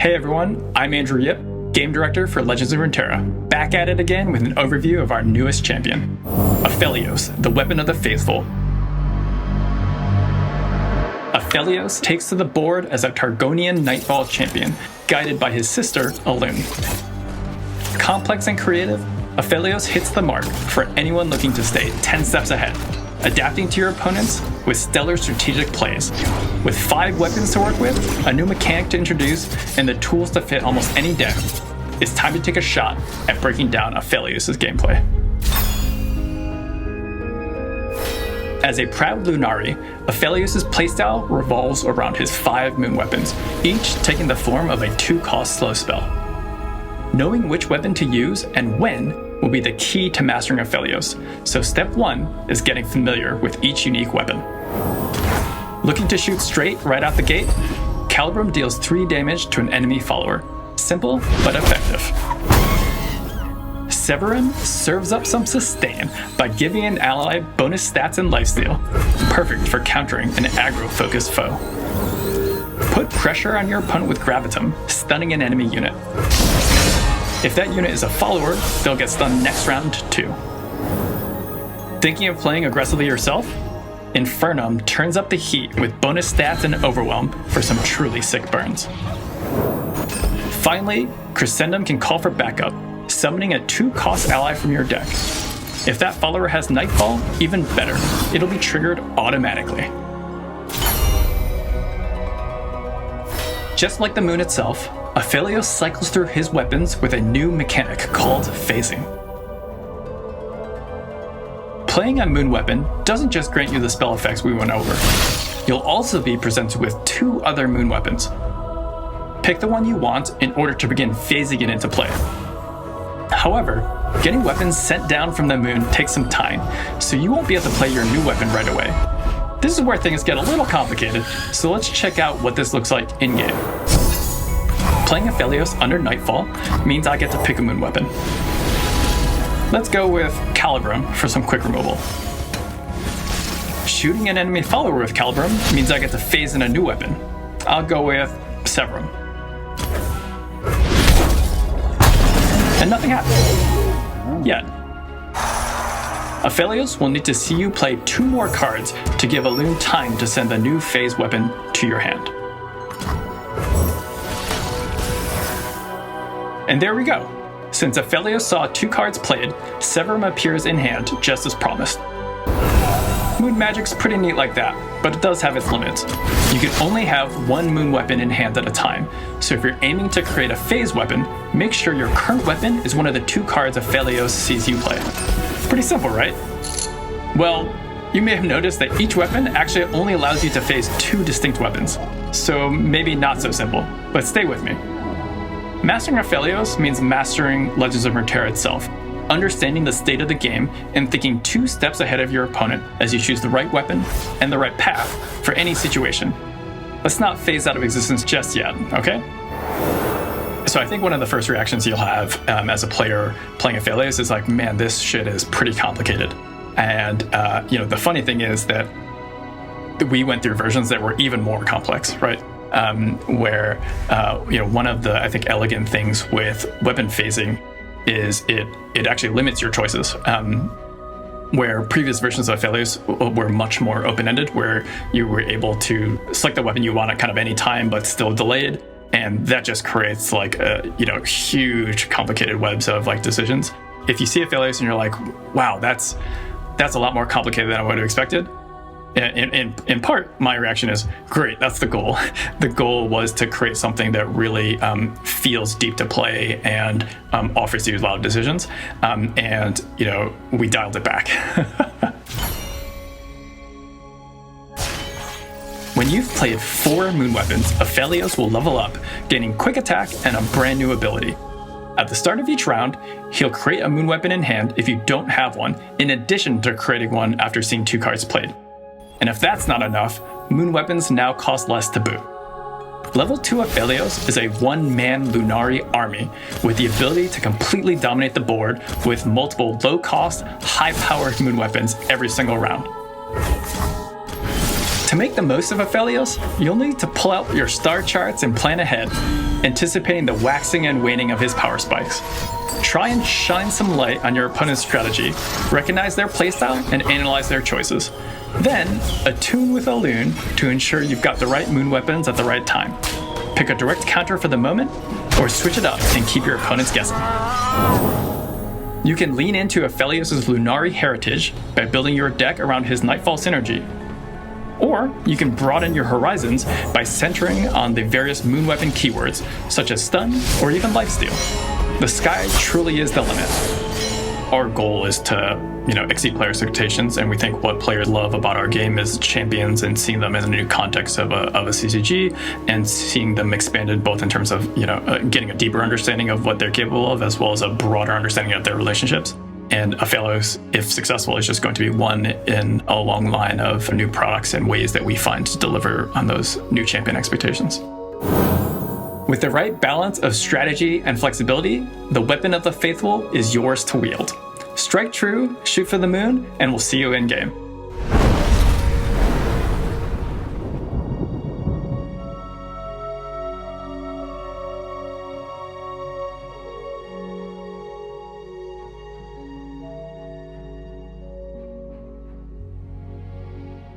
Hey everyone, I'm Andrew Yip, Game Director for Legends of Runeterra, back at it again with an overview of our newest champion, Aphelios, the Weapon of the Faithful. Aphelios takes to the board as a Targonian Nightfall champion, guided by his sister, Alun. Complex and creative, Aphelios hits the mark for anyone looking to stay 10 steps ahead, adapting to your opponents with stellar strategic plays. With 5 weapons to work with, a new mechanic to introduce, and the tools to fit almost any deck, it's time to take a shot at breaking down Aphelios' gameplay. As a proud Lunari, Aphelios' playstyle revolves around his 5 moon weapons, each taking the form of a 2-cost slow spell. Knowing which weapon to use and when will be the key to mastering Aphelios, so step 1 is getting familiar with each unique weapon. Looking to shoot straight right out the gate? Calibrum deals 3 damage to an enemy follower. Simple, but effective. Severin serves up some sustain by giving an ally bonus stats and lifesteal, perfect for countering an aggro-focused foe. Put pressure on your opponent with Gravitum, stunning an enemy unit. If that unit is a follower, they'll get stunned next round too. Thinking of playing aggressively yourself? Infernum turns up the heat with bonus stats and overwhelm for some truly sick burns. Finally, Crescendum can call for backup, summoning a 2-cost ally from your deck. If that follower has Nightfall, even better, it'll be triggered automatically. Just like the moon itself, Aphelios cycles through his weapons with a new mechanic called phasing. Playing a moon weapon doesn't just grant you the spell effects we went over. You'll also be presented with 2 other moon weapons. Pick the one you want in order to begin phasing it into play. However, getting weapons sent down from the moon takes some time, so you won't be able to play your new weapon right away. This is where things get a little complicated, so let's check out what this looks like in-game. Playing Aphelios under Nightfall means I get to pick a moon weapon. Let's go with Calibrum for some quick removal. Shooting an enemy follower with Calibrum means I get to phase in a new weapon. I'll go with Severum. And nothing happened. Yet. Aphelios will need to see you play 2 more cards to give Alun time to send the new phase weapon to your hand. And there we go. Since Aphelios saw 2 cards played, Severum appears in hand just as promised. Moon magic's pretty neat like that, but it does have its limits. You can only have 1 moon weapon in hand at a time, so if you're aiming to create a phase weapon, make sure your current weapon is one of the 2 cards Aphelios sees you play. Pretty simple, right? Well, you may have noticed that each weapon actually only allows you to phase 2 distinct weapons, so maybe not so simple, but stay with me. Mastering Aphelios means mastering Legends of Runeterra itself, understanding the state of the game and thinking 2 steps ahead of your opponent as you choose the right weapon and the right path for any situation. Let's not phase out of existence just yet, okay? So I think one of the first reactions you'll have as a player playing Aphelios is like, man, this shit is pretty complicated. And the funny thing is that we went through versions that were even more complex, right? Where one of the, I think, elegant things with weapon phasing is it actually limits your choices. Where previous versions of Aphelios were much more open-ended, where you were able to select the weapon you want at kind of any time, but still delayed. And that just creates like huge complicated webs of like decisions. If you see Aphelios and you're like, wow, that's a lot more complicated than I would have expected. In part, my reaction is, great, that's the goal. The goal was to create something that really feels deep to play and offers you a lot of decisions. We dialed it back. When you've played 4 moon weapons, Aphelios will level up, gaining quick attack and a brand new ability. At the start of each round, he'll create a moon weapon in hand if you don't have one, in addition to creating one after seeing 2 cards played. And if that's not enough, moon weapons now cost less to boot. Level 2 Aphelios is a 1-man Lunari army with the ability to completely dominate the board with multiple low-cost, high-powered moon weapons every single round. To To make the most of Aphelios, you'll need to pull out your star charts and plan ahead, anticipating the waxing and waning of his power spikes. Try and shine some light on your opponent's strategy, recognize their playstyle, and analyze their choices. Then, attune with a loon to ensure you've got the right moon weapons at the right time. Pick a direct counter for the moment, or switch it up and keep your opponents guessing. You can lean into Aphelios' Lunari heritage by building your deck around his Nightfall synergy. Or you can broaden your horizons by centering on the various moon weapon keywords, such as stun or even lifesteal. The sky truly is the limit. Our goal is to, exceed player expectations, and we think what players love about our game is champions and seeing them in a new context of a CCG, and seeing them expanded both in terms of, getting a deeper understanding of what they're capable of, as well as a broader understanding of their relationships. And Aphelios, if successful, is just going to be one in a long line of new products and ways that we find to deliver on those new champion expectations. With the right balance of strategy and flexibility, the weapon of the faithful is yours to wield. Strike true, shoot for the moon, and we'll see you in game.